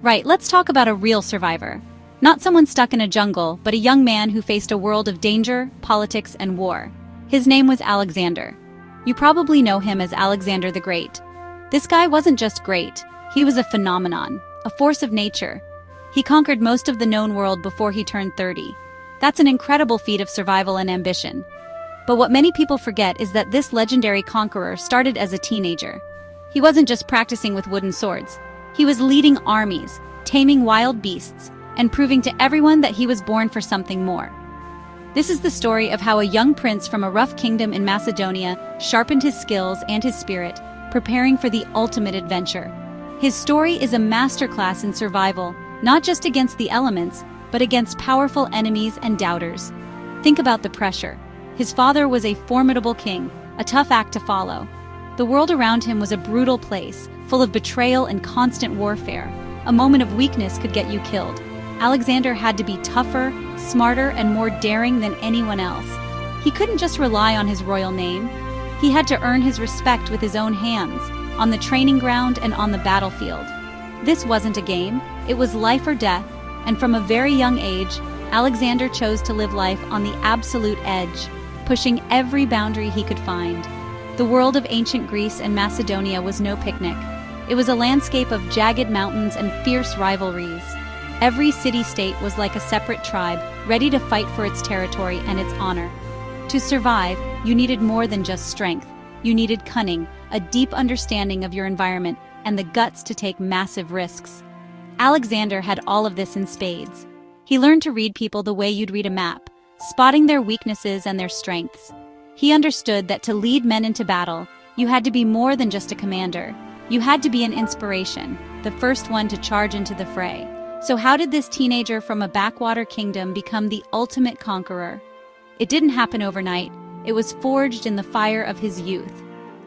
Right, let's talk about a real survivor. Not someone stuck in a jungle, but a young man who faced a world of danger, politics, and war. His name was Alexander. You probably know him as Alexander the Great. This guy wasn't just great, he was a phenomenon, a force of nature. He conquered most of the known world before he turned 30. That's an incredible feat of survival and ambition. But what many people forget is that this legendary conqueror started as a teenager. He wasn't just practicing with wooden swords. He was leading armies, taming wild beasts, and proving to everyone that he was born for something more. This is the story of how a young prince from a rough kingdom in Macedonia sharpened his skills and his spirit, preparing for the ultimate adventure. His story is a masterclass in survival, not just against the elements, but against powerful enemies and doubters. Think about the pressure. His father was a formidable king, a tough act to follow. The world around him was a brutal place, full of betrayal and constant warfare. A moment of weakness could get you killed. Alexander had to be tougher, smarter, and more daring than anyone else. He couldn't just rely on his royal name. He had to earn his respect with his own hands, on the training ground and on the battlefield. This wasn't a game, it was life or death, and from a very young age, Alexander chose to live life on the absolute edge, pushing every boundary he could find. The world of ancient Greece and Macedonia was no picnic. It was a landscape of jagged mountains and fierce rivalries. Every city-state was like a separate tribe, ready to fight for its territory and its honor. To survive, you needed more than just strength. You needed cunning, a deep understanding of your environment, and the guts to take massive risks. Alexander had all of this in spades. He learned to read people the way you'd read a map, spotting their weaknesses and their strengths. He understood that to lead men into battle, you had to be more than just a commander. You had to be an inspiration, the first one to charge into the fray. So how did this teenager from a backwater kingdom become the ultimate conqueror? It didn't happen overnight. It was forged in the fire of his youth.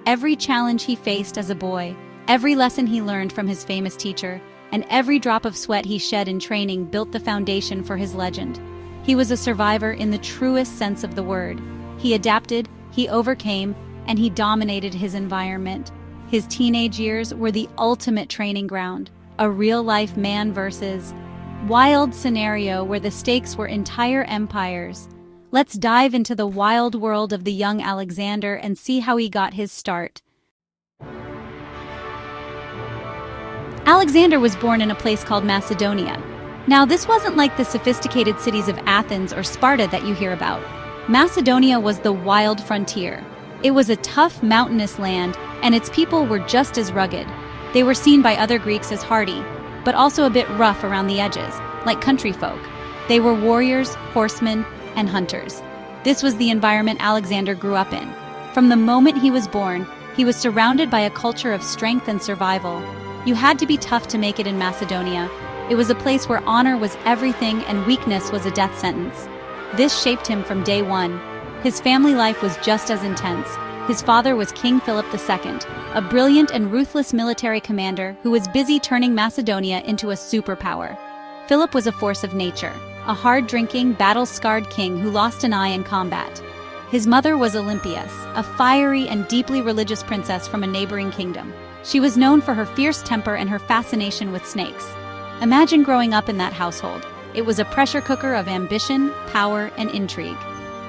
Every challenge he faced as a boy, every lesson he learned from his famous teacher, and every drop of sweat he shed in training built the foundation for his legend. He was a survivor in the truest sense of the word. He adapted, he overcame, and he dominated his environment. His teenage years were the ultimate training ground, a real-life man versus wild scenario where the stakes were entire empires. Let's dive into the wild world of the young Alexander and see how he got his start. Alexander was born in a place called Macedonia. Now, this wasn't like the sophisticated cities of Athens or Sparta that you hear about. Macedonia was the wild frontier. It was a tough, mountainous land, and its people were just as rugged. They were seen by other Greeks as hardy, but also a bit rough around the edges, like country folk. They were warriors, horsemen, and hunters. This was the environment Alexander grew up in. From the moment he was born, he was surrounded by a culture of strength and survival. You had to be tough to make it in Macedonia. It was a place where honor was everything and weakness was a death sentence. This shaped him from day one. His family life was just as intense. His father was King Philip II, a brilliant and ruthless military commander who was busy turning Macedonia into a superpower. Philip was a force of nature, a hard-drinking, battle-scarred king who lost an eye in combat. His mother was Olympias, a fiery and deeply religious princess from a neighboring kingdom. She was known for her fierce temper and her fascination with snakes. Imagine growing up in that household. It was a pressure cooker of ambition, power, and intrigue.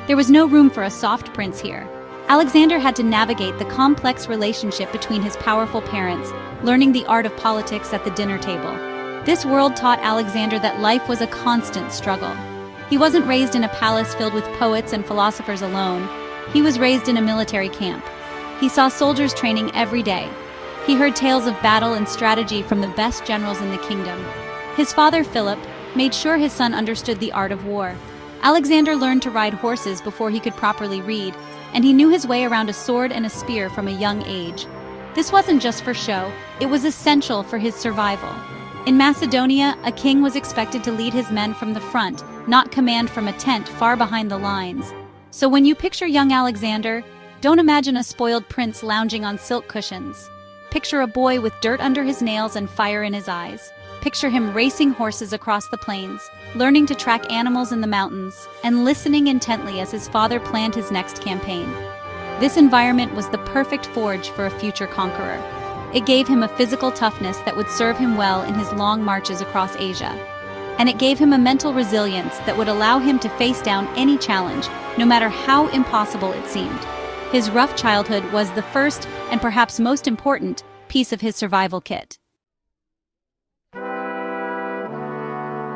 There was no room for a soft prince here. Alexander had to navigate the complex relationship between his powerful parents, learning the art of politics at the dinner table. This world taught Alexander that life was a constant struggle. He wasn't raised in a palace filled with poets and philosophers alone. He was raised in a military camp. He saw soldiers training every day. He heard tales of battle and strategy from the best generals in the kingdom. His father, Philip, made sure his son understood the art of war. Alexander learned to ride horses before he could properly read, and he knew his way around a sword and a spear from a young age. This wasn't just for show, it was essential for his survival. In Macedonia, a king was expected to lead his men from the front, not command from a tent far behind the lines. So when you picture young Alexander, don't imagine a spoiled prince lounging on silk cushions. Picture a boy with dirt under his nails and fire in his eyes. Picture him racing horses across the plains, learning to track animals in the mountains, and listening intently as his father planned his next campaign. This environment was the perfect forge for a future conqueror. It gave him a physical toughness that would serve him well in his long marches across Asia. And it gave him a mental resilience that would allow him to face down any challenge, no matter how impossible it seemed. His rough childhood was the first, and perhaps most important, piece of his survival kit.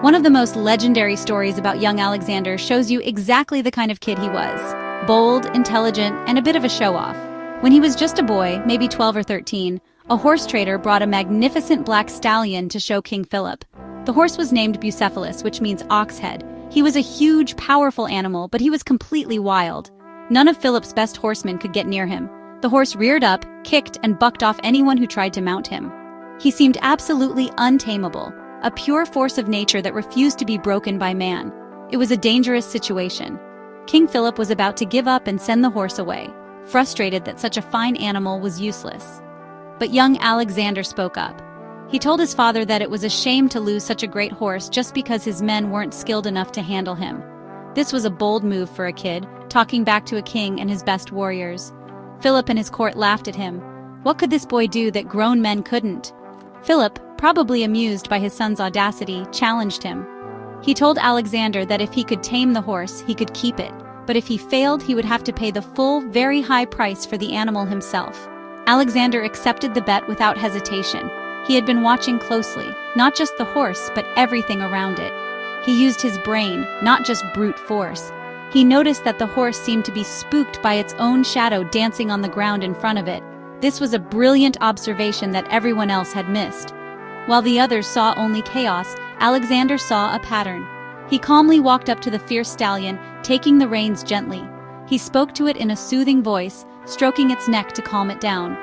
One of the most legendary stories about young Alexander shows you exactly the kind of kid he was. Bold, intelligent, and a bit of a show-off. When he was just a boy, maybe 12 or 13, a horse trader brought a magnificent black stallion to show King Philip. The horse was named Bucephalus, which means ox head. He was a huge, powerful animal, but he was completely wild. None of Philip's best horsemen could get near him. The horse reared up, kicked, and bucked off anyone who tried to mount him. He seemed absolutely untamable, a pure force of nature that refused to be broken by man. It was a dangerous situation. King Philip was about to give up and send the horse away, frustrated that such a fine animal was useless. But young Alexander spoke up. He told his father that it was a shame to lose such a great horse just because his men weren't skilled enough to handle him. This was a bold move for a kid, talking back to a king and his best warriors. Philip and his court laughed at him. What could this boy do that grown men couldn't? Philip, probably amused by his son's audacity, challenged him. He told Alexander that if he could tame the horse, he could keep it, but if he failed, he would have to pay the full, very high price for the animal himself. Alexander accepted the bet without hesitation. He had been watching closely, not just the horse, but everything around it. He used his brain, not just brute force. He noticed that the horse seemed to be spooked by its own shadow dancing on the ground in front of it. This was a brilliant observation that everyone else had missed. While the others saw only chaos, Alexander saw a pattern. He calmly walked up to the fierce stallion, taking the reins gently. He spoke to it in a soothing voice, stroking its neck to calm it down.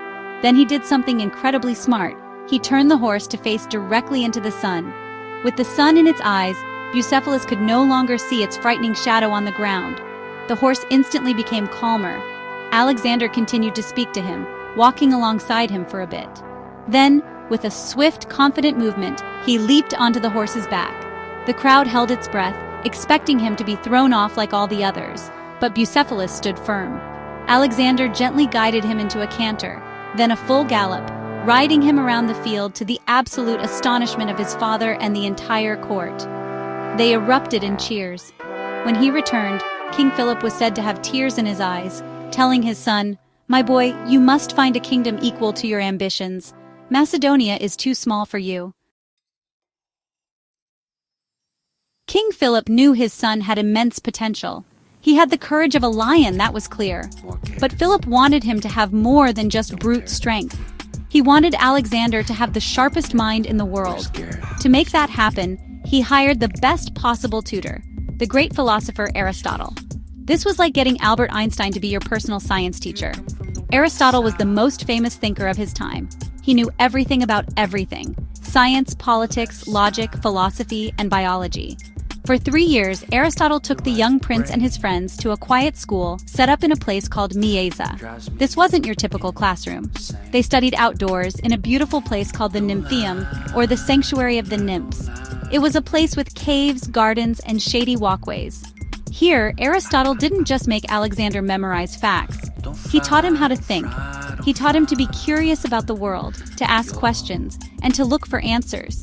Then he did something incredibly smart. He turned the horse to face directly into the sun. With the sun in its eyes, Bucephalus could no longer see its frightening shadow on the ground. The horse instantly became calmer. Alexander continued to speak to him, walking alongside him for a bit. Then, with a swift, confident movement, he leaped onto the horse's back. The crowd held its breath, expecting him to be thrown off like all the others, but Bucephalus stood firm. Alexander gently guided him into a canter, then a full gallop, riding him around the field to the absolute astonishment of his father and the entire court. They erupted in cheers. When he returned, King Philip was said to have tears in his eyes, telling his son, "My boy, you must find a kingdom equal to your ambitions. Macedonia is too small for you." King Philip knew his son had immense potential. He had the courage of a lion, that was clear. But Philip wanted him to have more than just brute strength. He wanted Alexander to have the sharpest mind in the world. To make that happen, he hired the best possible tutor, the great philosopher Aristotle. This was like getting Albert Einstein to be your personal science teacher. Aristotle was the most famous thinker of his time. He knew everything about everything: science, politics, logic, philosophy, and biology. For 3 years, Aristotle took the young prince and his friends to a quiet school set up in a place called Mieza. This wasn't your typical classroom. They studied outdoors in a beautiful place called the Nymphaeum, or the Sanctuary of the Nymphs. It was a place with caves, gardens, and shady walkways. Here, Aristotle didn't just make Alexander memorize facts. He taught him how to think. He taught him to be curious about the world, to ask questions, and to look for answers.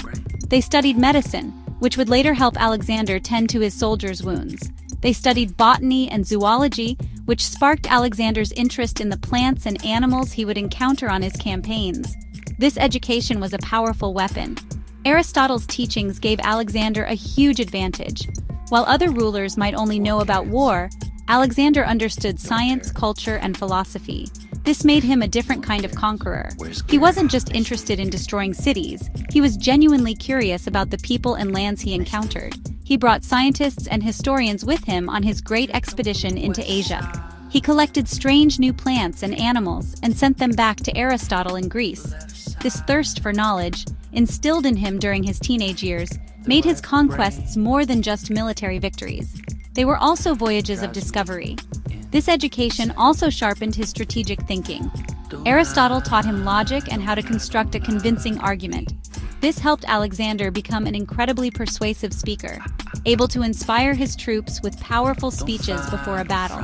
They studied medicine, which would later help Alexander tend to his soldiers' wounds. They studied botany and zoology, which sparked Alexander's interest in the plants and animals he would encounter on his campaigns. This education was a powerful weapon. Aristotle's teachings gave Alexander a huge advantage. While other rulers might only know about war, Alexander understood science, culture, and philosophy. This made him a different kind of conqueror. He wasn't just interested in destroying cities, he was genuinely curious about the people and lands he encountered. He brought scientists and historians with him on his great expedition into Asia. He collected strange new plants and animals and sent them back to Aristotle in Greece. This thirst for knowledge, instilled in him during his teenage years, made his conquests more than just military victories. They were also voyages of discovery. This education also sharpened his strategic thinking. Aristotle taught him logic and how to construct a convincing argument. This helped Alexander become an incredibly persuasive speaker, able to inspire his troops with powerful speeches before a battle.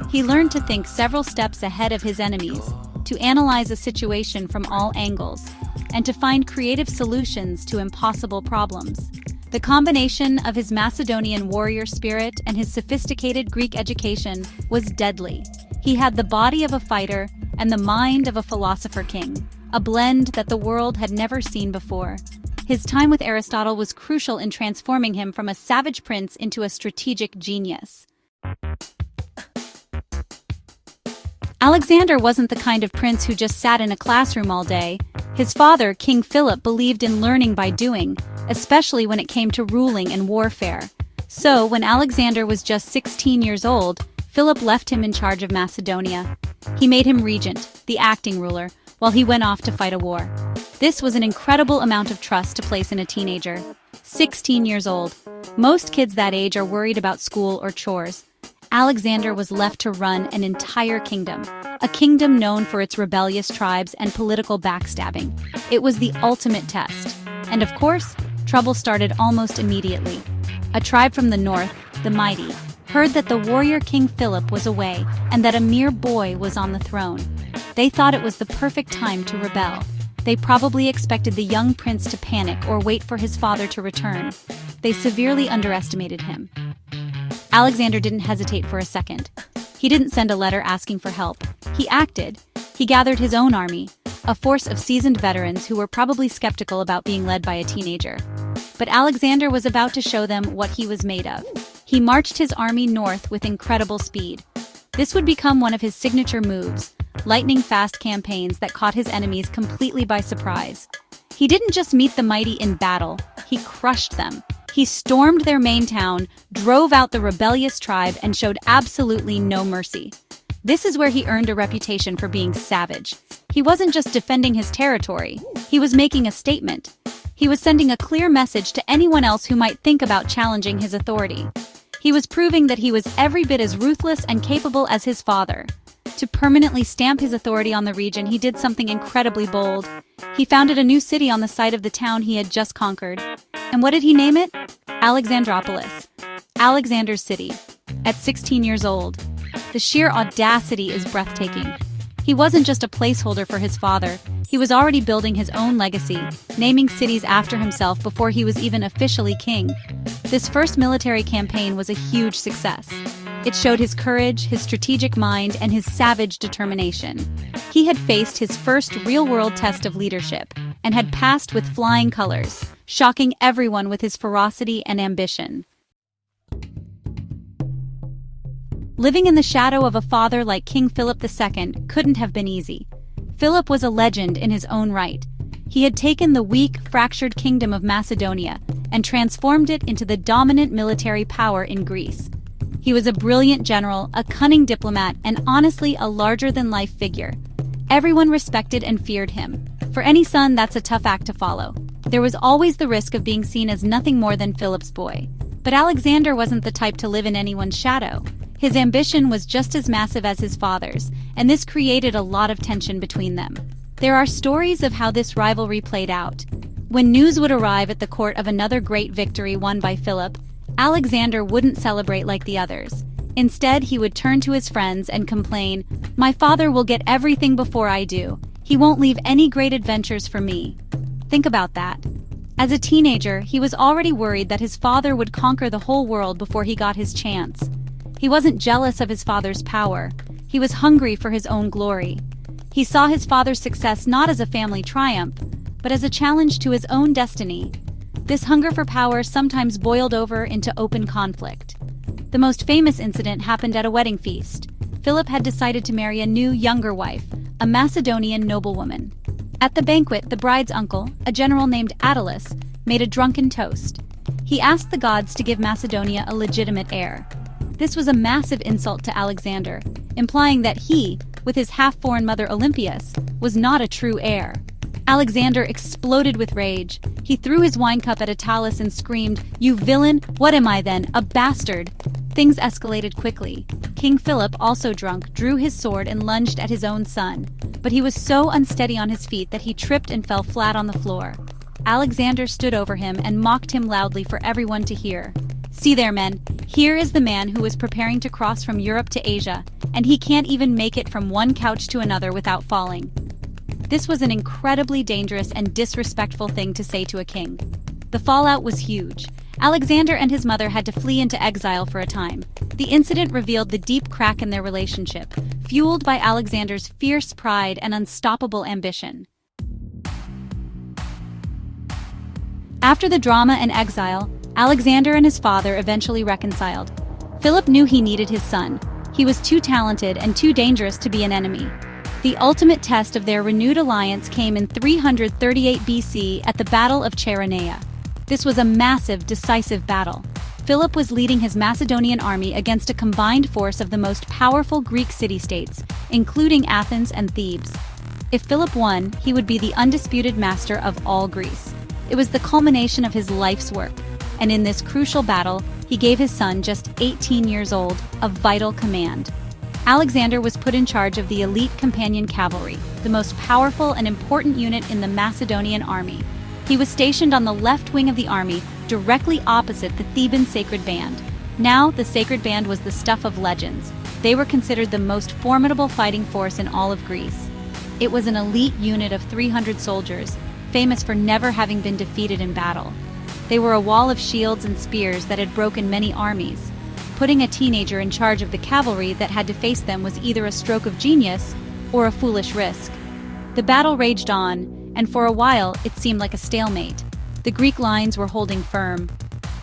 He learned to think several steps ahead of his enemies, to analyze a situation from all angles, and to find creative solutions to impossible problems. The combination of his Macedonian warrior spirit and his sophisticated Greek education was deadly. He had the body of a fighter and the mind of a philosopher king, a blend that the world had never seen before. His time with Aristotle was crucial in transforming him from a savage prince into a strategic genius. Alexander wasn't the kind of prince who just sat in a classroom all day. His father, King Philip, believed in learning by doing, especially when it came to ruling and warfare. So, when Alexander was just 16 years old, Philip left him in charge of Macedonia. He made him regent, the acting ruler, while he went off to fight a war. This was an incredible amount of trust to place in a teenager. 16 years old. Most kids that age are worried about school or chores. Alexander was left to run an entire kingdom, a kingdom known for its rebellious tribes and political backstabbing. It was the ultimate test. And of course, trouble started almost immediately. A tribe from the north, the mighty, heard that the warrior King Philip was away and that a mere boy was on the throne. They thought it was the perfect time to rebel. They probably expected the young prince to panic or wait for his father to return. They severely underestimated him. Alexander didn't hesitate for a second. He didn't send a letter asking for help. He acted. He gathered his own army, a force of seasoned veterans who were probably skeptical about being led by a teenager. But Alexander was about to show them what he was made of. He marched his army north with incredible speed. This would become one of his signature moves, lightning-fast campaigns that caught his enemies completely by surprise. He didn't just meet the mighty in battle, he crushed them. He stormed their main town, drove out the rebellious tribe, and showed absolutely no mercy. This is where he earned a reputation for being savage. He wasn't just defending his territory, he was making a statement. He was sending a clear message to anyone else who might think about challenging his authority. He was proving that he was every bit as ruthless and capable as his father. To permanently stamp his authority on the region, he did something incredibly bold. He founded a new city on the site of the town he had just conquered. And what did he name it? Alexandropolis. Alexander's city. At 16 years old. The sheer audacity is breathtaking. He wasn't just a placeholder for his father. He was already building his own legacy, naming cities after himself before he was even officially king. This first military campaign was a huge success. It showed his courage, his strategic mind, and his savage determination. He had faced his first real-world test of leadership and had passed with flying colors, shocking everyone with his ferocity and ambition. Living in the shadow of a father like King Philip II couldn't have been easy. Philip was a legend in his own right. He had taken the weak, fractured kingdom of Macedonia and transformed it into the dominant military power in Greece. He was a brilliant general, a cunning diplomat, and honestly a larger-than-life figure. Everyone respected and feared him. For any son, that's a tough act to follow. There was always the risk of being seen as nothing more than Philip's boy. But Alexander wasn't the type to live in anyone's shadow. His ambition was just as massive as his father's, and this created a lot of tension between them. There are stories of how this rivalry played out. When news would arrive at the court of another great victory won by Philip, Alexander wouldn't celebrate like the others. Instead, he would turn to his friends and complain, "My father will get everything before I do. He won't leave any great adventures for me." Think about that. As a teenager, he was already worried that his father would conquer the whole world before he got his chance. He wasn't jealous of his father's power. He was hungry for his own glory. He saw his father's success not as a family triumph, but as a challenge to his own destiny. This hunger for power sometimes boiled over into open conflict. The most famous incident happened at a wedding feast. Philip had decided to marry a new, younger wife, a Macedonian noblewoman. At the banquet, the bride's uncle, a general named Attalus, made a drunken toast. He asked the gods to give Macedonia a legitimate heir. This was a massive insult to Alexander, implying that he, with his half-foreign mother Olympias, was not a true heir. Alexander exploded with rage. He threw his wine cup at Attalus and screamed, "You villain! What am I then? A bastard!" Things escalated quickly. King Philip, also drunk, drew his sword and lunged at his own son. But he was so unsteady on his feet that he tripped and fell flat on the floor. Alexander stood over him and mocked him loudly for everyone to hear. "See there, men. Here is the man who was preparing to cross from Europe to Asia, and he can't even make it from one couch to another without falling. This was an incredibly dangerous and disrespectful thing to say to a king. The fallout was huge. Alexander and his mother had to flee into exile for a time. The incident revealed the deep crack in their relationship, fueled by Alexander's fierce pride and unstoppable ambition. After the drama and exile, Alexander and his father eventually reconciled. Philip knew he needed his son. He was too talented and too dangerous to be an enemy. The ultimate test of their renewed alliance came in 338 BC at the Battle of Chaeronea. This was a massive, decisive battle. Philip was leading his Macedonian army against a combined force of the most powerful Greek city-states, including Athens and Thebes. If Philip won, he would be the undisputed master of all Greece. It was the culmination of his life's work, and in this crucial battle, he gave his son, just 18 years old, a vital command. Alexander was put in charge of the elite companion cavalry, the most powerful and important unit in the Macedonian army. He was stationed on the left wing of the army, directly opposite the Theban sacred band. Now, the sacred band was the stuff of legends. They were considered the most formidable fighting force in all of Greece. It was an elite unit of 300 soldiers, famous for never having been defeated in battle. They were a wall of shields and spears that had broken many armies. Putting a teenager in charge of the cavalry that had to face them was either a stroke of genius or a foolish risk. The battle raged on, and for a while it seemed like a stalemate. The Greek lines were holding firm.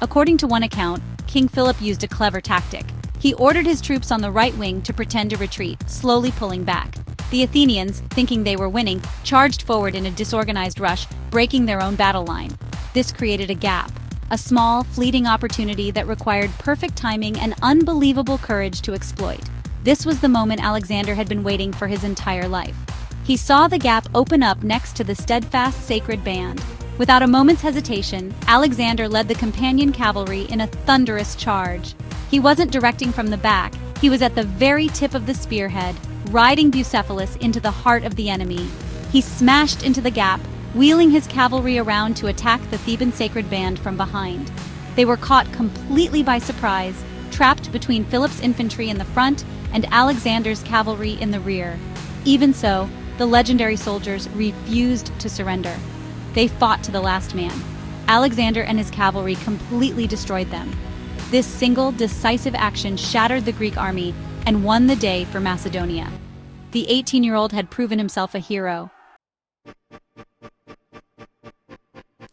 According to one account, King Philip used a clever tactic. He ordered his troops on the right wing to pretend to retreat, slowly pulling back. The Athenians, thinking they were winning, charged forward in a disorganized rush, breaking their own battle line. This created a gap, a small, fleeting opportunity that required perfect timing and unbelievable courage to exploit. This was the moment Alexander had been waiting for his entire life. He saw the gap open up next to the steadfast sacred band. Without a moment's hesitation, Alexander led the companion cavalry in a thunderous charge. He wasn't directing from the back, he was at the very tip of the spearhead, riding Bucephalus into the heart of the enemy. He smashed into the gap, wheeling his cavalry around to attack the Theban sacred band from behind. They were caught completely by surprise, trapped between Philip's infantry in the front and Alexander's cavalry in the rear. Even so, the legendary soldiers refused to surrender. They fought to the last man. Alexander and his cavalry completely destroyed them. This single, decisive action shattered the Greek army and won the day for Macedonia. The 18-year-old had proven himself a hero.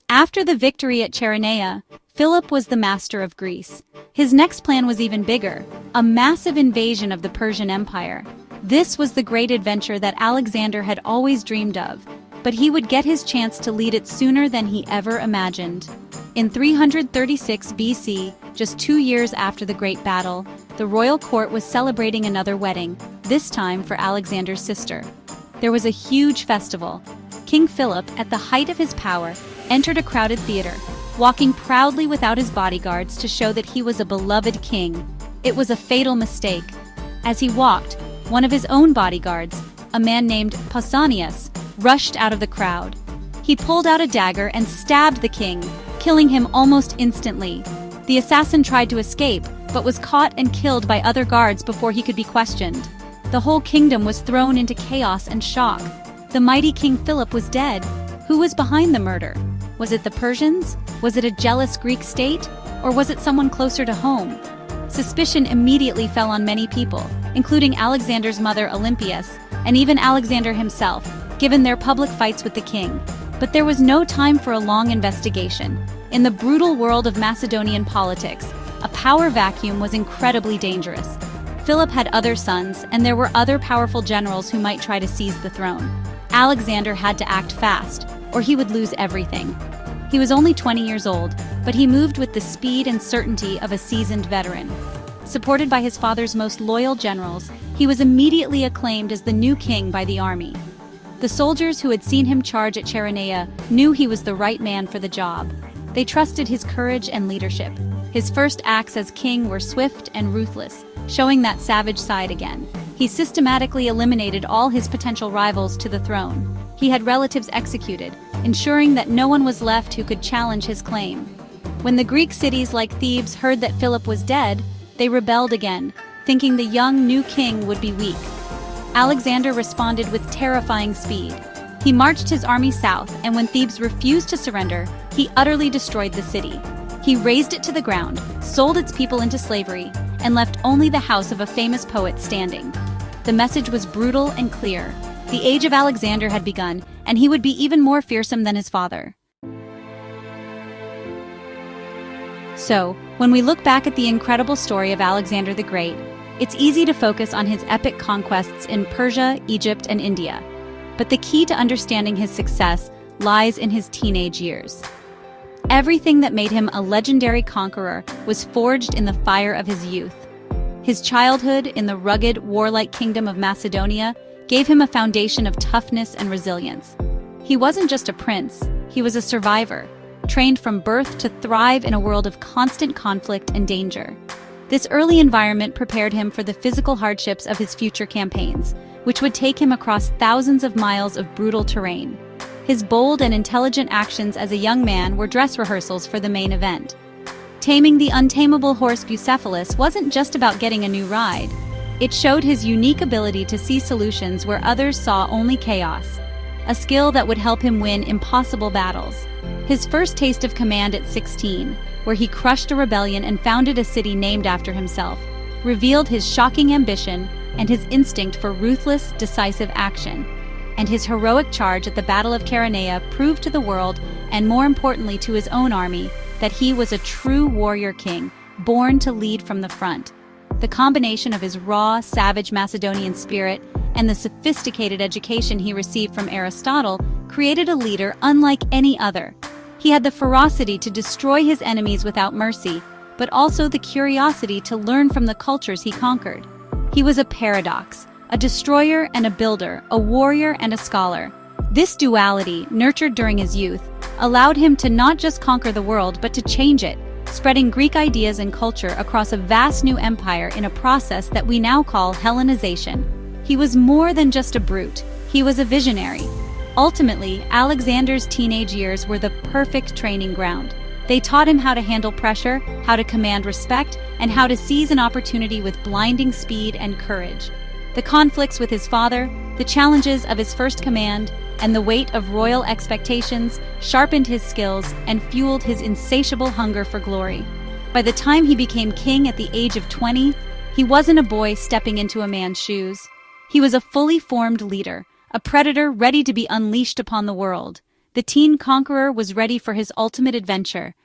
After the victory at Chaeronea, Philip was the master of Greece. His next plan was even bigger, a massive invasion of the Persian Empire. This was the great adventure that Alexander had always dreamed of, but he would get his chance to lead it sooner than he ever imagined. In 336 BC, just 2 years after the great battle, the royal court was celebrating another wedding, this time for Alexander's sister. There was a huge festival. King Philip, at the height of his power, entered a crowded theater, walking proudly without his bodyguards to show that he was a beloved king. It was a fatal mistake. As he walked, one of his own bodyguards, a man named Pausanias, rushed out of the crowd. He pulled out a dagger and stabbed the king, killing him almost instantly. The assassin tried to escape, but was caught and killed by other guards before he could be questioned. The whole kingdom was thrown into chaos and shock. The mighty King Philip was dead. Who was behind the murder? Was it the Persians? Was it a jealous Greek state? Or was it someone closer to home? Suspicion immediately fell on many people, including Alexander's mother Olympias, and even Alexander himself, given their public fights with the king. But there was no time for a long investigation. In the brutal world of Macedonian politics, a power vacuum was incredibly dangerous. Philip had other sons, and there were other powerful generals who might try to seize the throne. Alexander had to act fast, or he would lose everything. He was only 20 years old, but he moved with the speed and certainty of a seasoned veteran. Supported by his father's most loyal generals, he was immediately acclaimed as the new king by the army. The soldiers who had seen him charge at Chaeronea knew he was the right man for the job. They trusted his courage and leadership. His first acts as king were swift and ruthless, showing that savage side again. He systematically eliminated all his potential rivals to the throne. He had relatives executed, ensuring that no one was left who could challenge his claim. When the Greek cities like Thebes heard that Philip was dead, they rebelled again. thinking the young new king would be weak. Alexander responded with terrifying speed. He marched his army south, and when Thebes refused to surrender, he utterly destroyed the city. He razed it to the ground, sold its people into slavery, and left only the house of a famous poet standing. The message was brutal and clear. The age of Alexander had begun, and he would be even more fearsome than his father. So, when we look back at the incredible story of Alexander the Great, it's easy to focus on his epic conquests in Persia, Egypt, and India. But the key to understanding his success lies in his teenage years. Everything that made him a legendary conqueror was forged in the fire of his youth. His childhood in the rugged, warlike kingdom of Macedonia gave him a foundation of toughness and resilience. He wasn't just a prince, he was a survivor, trained from birth to thrive in a world of constant conflict and danger. This early environment prepared him for the physical hardships of his future campaigns, which would take him across thousands of miles of brutal terrain. His bold and intelligent actions as a young man were dress rehearsals for the main event. Taming the untamable horse Bucephalus wasn't just about getting a new ride. It showed his unique ability to see solutions where others saw only chaos, a skill that would help him win impossible battles. His first taste of command at 16, where he crushed a rebellion and founded a city named after himself, revealed his shocking ambition and his instinct for ruthless, decisive action. And his heroic charge at the Battle of Chaeronea proved to the world, and more importantly to his own army, that he was a true warrior king, born to lead from the front. The combination of his raw, savage Macedonian spirit and the sophisticated education he received from Aristotle created a leader unlike any other. He had the ferocity to destroy his enemies without mercy, but also the curiosity to learn from the cultures he conquered. He was a paradox, a destroyer and a builder, a warrior and a scholar. This duality, nurtured during his youth, allowed him to not just conquer the world but to change it, spreading Greek ideas and culture across a vast new empire in a process that we now call Hellenization. He was more than just a brute, he was a visionary. Ultimately, Alexander's teenage years were the perfect training ground. They taught him how to handle pressure, how to command respect, and how to seize an opportunity with blinding speed and courage. The conflicts with his father, the challenges of his first command, and the weight of royal expectations sharpened his skills and fueled his insatiable hunger for glory. By the time he became king at the age of 20, he wasn't a boy stepping into a man's shoes. He was a fully formed leader, a predator ready to be unleashed upon the world. The teen conqueror was ready for his ultimate adventure,